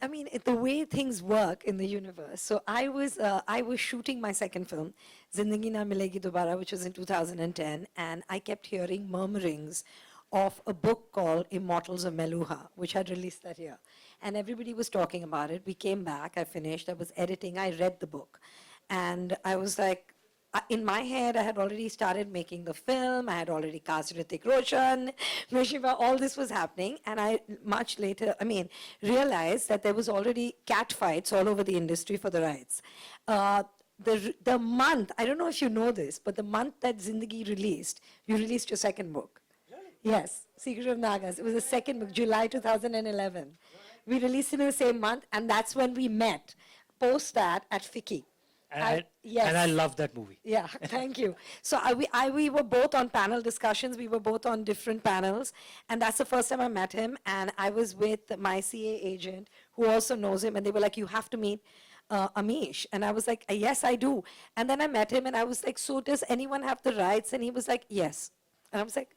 I mean, the way things work in the universe. So I was shooting my second film, Zindagi Na Milegi Dobara, which was in 2010, and I kept hearing murmurings of a book called Immortals of Meluha, which had released that year. And everybody was talking about it. We came back, I finished, I was editing, I read the book. And I was like, in my head, I had already started making the film. I had already cast Hrithik Roshan, Mishiva, all this was happening. And I, much later, realized that there was already cat fights all over the industry for the rights. The month, I don't know if you know this, but the month that Zindagi released, you released your second book. Yes, Secret of Nagas. It was the second book, July 2011. We released it in the same month, and that's when we met. Post that at FICCI. Yes. And I love that movie. Yeah, thank you. So we were both on panel discussions. We were both on different panels. And that's the first time I met him. And I was with my CA agent who also knows him. And they were like, you have to meet Amish. And I was like, yes, I do. And then I met him and I was like, so does anyone have the rights? And he was like, yes. And I was like,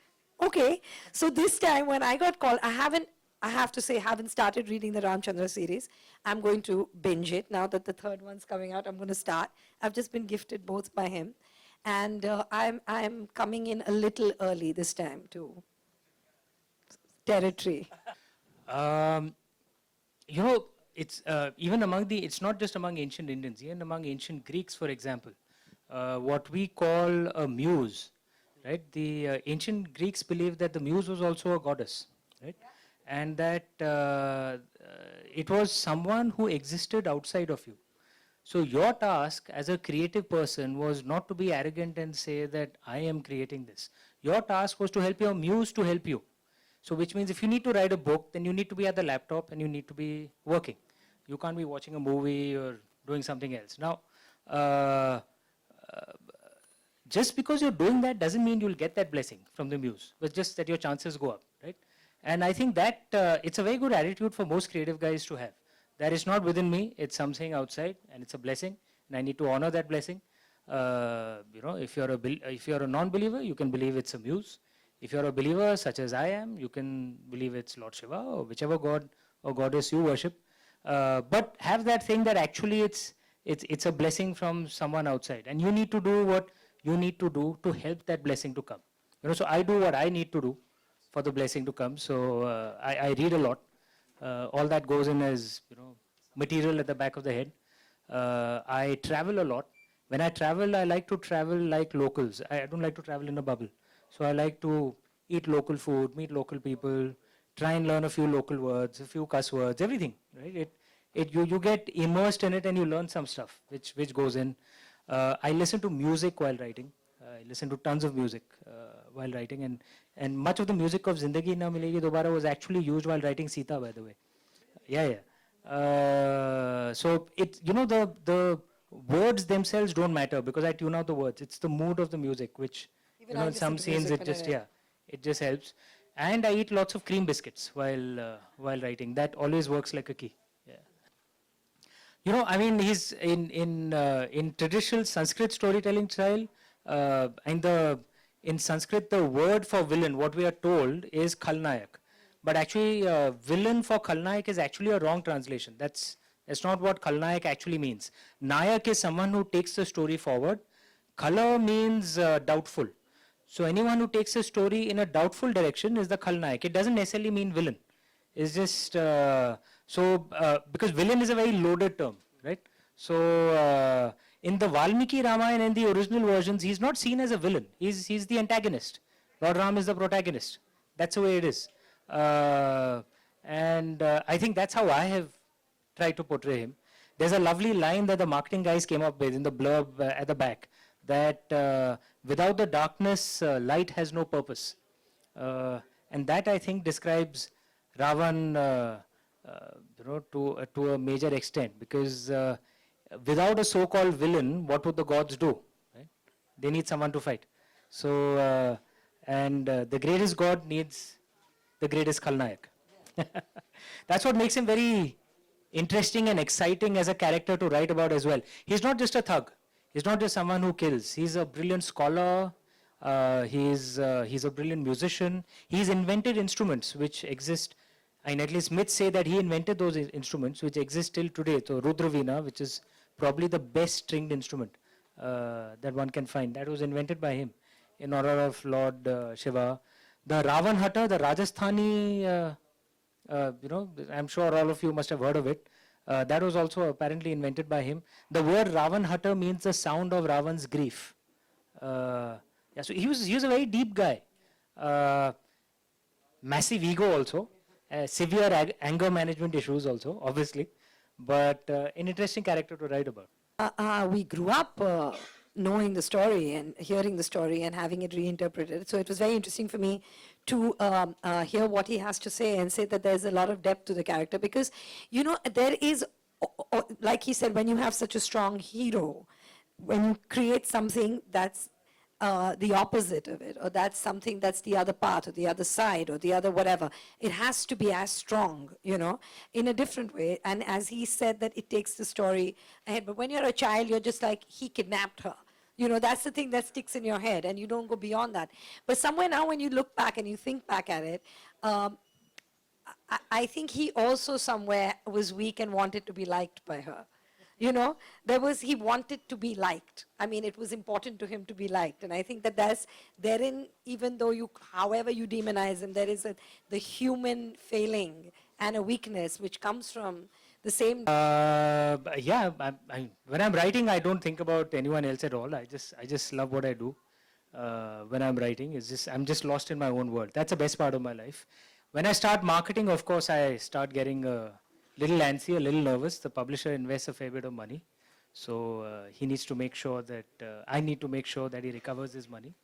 okay. So this time when I got called, I have to say, haven't started reading the Ramchandra series. I'm going to binge it now that the third one's coming out. I'm going to start. I've just been gifted both by him. And I'm coming in a little early this time to territory. You know, it's even among it's not just among ancient Indians, even among ancient Greeks, for example, what we call a muse, right? The ancient Greeks believed that the muse was also a goddess, right? Yeah. And that it was someone who existed outside of you. So your task as a creative person was not to be arrogant and say that I am creating this. Your task was to help your muse to help you. So which means if you need to write a book, then you need to be at the laptop and you need to be working. You can't be watching a movie or doing something else. Now, just because you're doing that doesn't mean you'll get that blessing from the muse, but just that your chances go up, right? And I think that it's a very good attitude for most creative guys to have. That is not within me, it's something outside, and it's a blessing, and I need to honor that blessing. You know, if you're a non-believer, you can believe it's a muse. If you're a believer, such as I am, you can believe it's Lord Shiva or whichever god or goddess you worship. But have that thing that actually it's a blessing from someone outside, and you need to do what you need to do to help that blessing to come. You know, so I do what I need to do for the blessing to come. So I read a lot. All that goes in as, you know, material at the back of the head. I travel a lot. When I travel, I like to travel like locals. I don't like to travel in a bubble. So I like to eat local food, meet local people, try and learn a few local words, a few cuss words, everything, right? You get immersed in it and you learn some stuff which goes in. I listen to music while writing. I listen to tons of music while writing, and much of the music of Zindagi Na Milegi Dobara was actually used while writing Sita, by the way. Yeah. So you know, the words themselves don't matter because I tune out the words. It's the mood of the music, which, even, you know, in some scenes it just helps. And I eat lots of cream biscuits while writing. That always works like a key. Yeah. You know, I mean, he's in traditional Sanskrit storytelling style. In Sanskrit, the word for villain, what we are told, is Khalnayak. But actually, villain for Khalnayak is actually a wrong translation. That's not what Khalnayak actually means. Nayak is someone who takes the story forward. Khala means doubtful. So anyone who takes a story in a doubtful direction is the Khalnayak. It doesn't necessarily mean villain. It's just, because villain is a very loaded term, right? So in the Valmiki Ramayana, in the original versions, he's not seen as a villain. He's the antagonist. Lord Ram is the protagonist. That's the way it is. And I think that's how I have tried to portray him. There's a lovely line that the marketing guys came up with in the blurb at the back, that without the darkness, light has no purpose. And that, I think, describes Raavan you know, to a major extent, because without a so-called villain, what would the gods do? Right? They need someone to fight. So, the greatest god needs the greatest Khalnayak. That's what makes him very interesting and exciting as a character to write about as well. He's not just a thug. He's not just someone who kills. He's a brilliant scholar. He's a brilliant musician. He's invented instruments which exist and at least myths say that he invented those instruments which exist till today. So Rudravina, which is probably the best stringed instrument that one can find, that was invented by him in honor of Lord Shiva. The Raavan Hatta, the Rajasthani, I'm sure all of you must have heard of it. That was also apparently invented by him. The word Raavan Hatta means the sound of Ravan's grief. Yeah, so he was a very deep guy. Massive ego also, severe anger management issues also, obviously, but an interesting character to write about. We grew up knowing the story and hearing the story and having it reinterpreted. So it was very interesting for me to hear what he has to say and say that there's a lot of depth to the character because, you know, there is, like he said, when you have such a strong hero, when you create something that's the opposite of it, or that's something that's the other part, or the other side, or the other whatever. It has to be as strong, you know, in a different way. And as he said, that it takes the story ahead. But when you're a child, you're just like, he kidnapped her. You know, that's the thing that sticks in your head, and you don't go beyond that. But somewhere now, when you look back and you think back at it, I think he also somewhere was weak and wanted to be liked by her. You know, he wanted to be liked. I mean, it was important to him to be liked. And I think that that's therein, even though however you demonize him, there is the human failing and a weakness which comes from the same. Yeah, when I'm writing, I don't think about anyone else at all. I just love what I do. When I'm writing, I'm just lost in my own world. That's the best part of my life. When I start marketing, of course, I start getting little antsy, a little nervous. The publisher invests a fair bit of money. So he needs to make sure that, I need to make sure that he recovers his money.